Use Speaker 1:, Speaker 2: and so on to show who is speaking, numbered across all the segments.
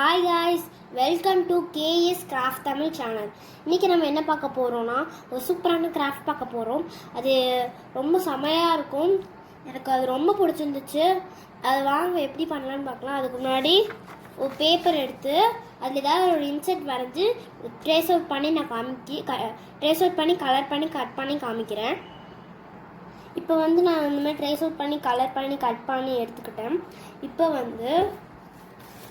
Speaker 1: Hi guys, welcome to KS craft Tamil channel. இன்றைக்கி நம்ம என்ன பார்க்க போகிறோன்னா, ஒரு சூப்பரான கிராஃப்ட் பார்க்க போகிறோம். அது ரொம்ப செமையாக இருக்கும். எனக்கு அது ரொம்ப பிடிச்சிருந்துச்சு. அது வாங்க எப்படி பண்ணலான்னு பார்க்கலாம். அதுக்கு முன்னாடி ஒரு பேப்பர் எடுத்து அதில் ஏதாவது ஒரு இன்செர்ட் வரைஞ்சி ட்ரேஸ் அவுட் பண்ணி ட்ரேஸ் அவுட் பண்ணி கலர் பண்ணி கட் பண்ணி காமிக்கிறேன். இப்போ நான் இந்த மாதிரி ட்ரேஸ் அவுட் பண்ணி கலர் பண்ணி கட் பண்ணி எடுத்துக்கிட்டேன். இப்போ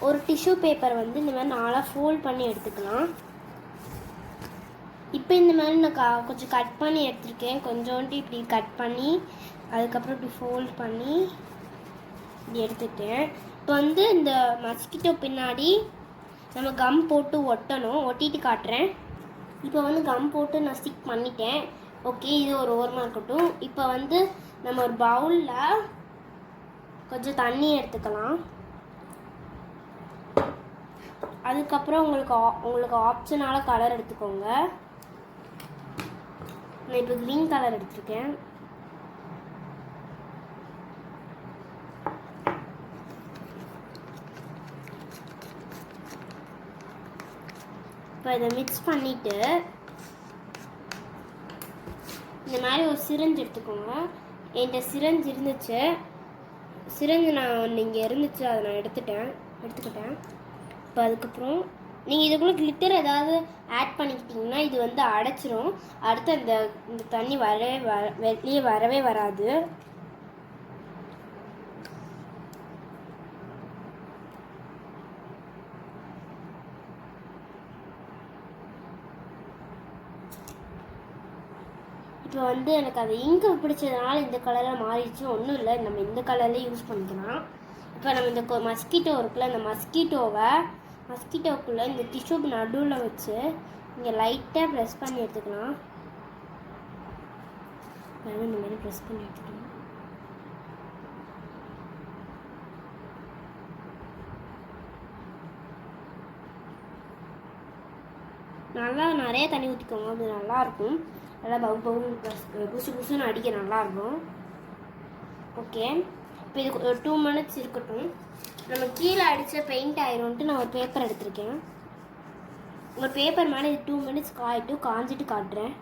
Speaker 1: ஒரு டிஷ்யூ பேப்பர் இந்த மாதிரி நாளாக ஃபோல்ட் பண்ணி எடுத்துக்கலாம். இப்போ இந்த மாதிரி நான் கொஞ்சம் கட் பண்ணி எடுத்துருக்கேன். கொஞ்சோண்டு இப்படி கட் பண்ணி அதுக்கப்புறம் இப்படி ஃபோல்ட் பண்ணி இப்படி எடுத்துட்டேன். இப்போ இந்த மஸ்கிட்டோ பின்னாடி நம்ம கம் போட்டு ஒட்டிட்டு காட்டுறேன். இப்போ கம் போட்டு நான் ஸ்டிக் பண்ணிட்டேன். ஓகே, இது ஒரு ஓரமாக இருக்கட்டும். இப்போ நம்ம ஒரு பவுலில் கொஞ்சம் தண்ணி எடுத்துக்கலாம். அதுக்கப்புறம் உங்களுக்கு ஆப்ஷனால கலர் எடுத்துக்கோங்க. நான் இப்போ க்ரீன் கலர் எடுத்துருக்கேன். இப்போ இதை மிக்ஸ் பண்ணிவிட்டு இந்த மாதிரி ஒரு சிரஞ்சு எடுத்துக்கோங்க. என்கிட்ட சிரஞ்சு இருந்துச்சு. நான் இங்கே இருந்துச்சு, அதை நான் எடுத்துக்கிட்டேன். இப்போ அதுக்கப்புறம் நீங்கள் இதுக்குள்ளே கிளிட்டர் ஏதாவது ஆட் பண்ணிக்கிட்டிங்கன்னா இது அடைச்சிரும். அடுத்து இந்த தண்ணி வெளியே வரவே வராது. இப்போ எனக்கு அது இங்கு பிடிச்சதுனால இந்த கலரில் மாறிடுச்சு. ஒன்றும் இல்லை, நம்ம இந்த கலர்லேயே யூஸ் பண்ணிக்கலாம். இப்போ நம்ம இந்த மஸ்கிட்டோ இருக்குல்ல, இந்த மஸ்கிட்டோக்குள்ளே இந்த டிஷ்யூ நடுவில் வச்சு இங்கே லைட்டாக ப்ரெஸ் பண்ணி எடுத்துக்கலாம். இந்த மாதிரி ப்ரெஸ் பண்ணி எடுத்துக்கலாம். நல்லா நிறைய தண்ணி ஊற்றிக்கோங்க, அது நல்லாயிருக்கும். நல்லா புசுன்னு அடிக்க நல்லாயிருக்கும். ஓகே, இப்போ இதுக்கு ஒரு 2 minutes இருக்கட்டும். நம்ம கீழே அடித்த பெயிண்ட் ஆயிரும்ட்டு நான் ஒரு பேப்பர் எடுத்திருக்கேன். ஒரு பேப்பர் மேலே இது 2 minutes காஞ்சிட்டு காட்டுறேன்.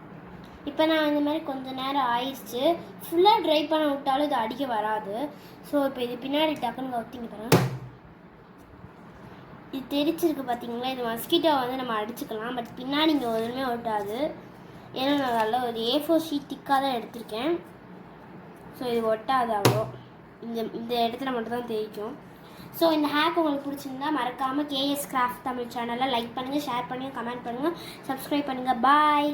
Speaker 1: இப்போ நான் இந்த மாதிரி கொஞ்சம் நேரம் ஆயிடுச்சு. ஃபுல்லாக ட்ரை பண்ண விட்டாலும் இது அடிக்க வராது. ஸோ இப்போ இது பின்னாடி டக்குன்னு ஒத்திங்க தரேன். இது தெரிச்சிருக்கு பார்த்தீங்களா? இது மஸ்கிட்டோ நம்ம அடிச்சுக்கலாம். பட் பின்னாடி இங்கே ஒன்றுமே ஒட்டாது. ஏன்னா நான் நல்லா ஒரு A4 ஷீட் திக்காக தான் எடுத்திருக்கேன். ஸோ இது ஒட்டாது அவ்வளோ. இந்த இடத்துல மட்டும்தான் தெரிக்கும். ஸோ இந்த ஹேக் உங்களுக்கு பிடிச்சிருந்தா மறக்காமல் கேஎஸ் கிராஃப்ட் தமிழ் சேனலை லைக் பண்ணுங்கள், ஷேர் பண்ணுங்கள், கமெண்ட் பண்ணுங்கள், சப்ஸ்கிரைப் பண்ணுங்கள். பாய்.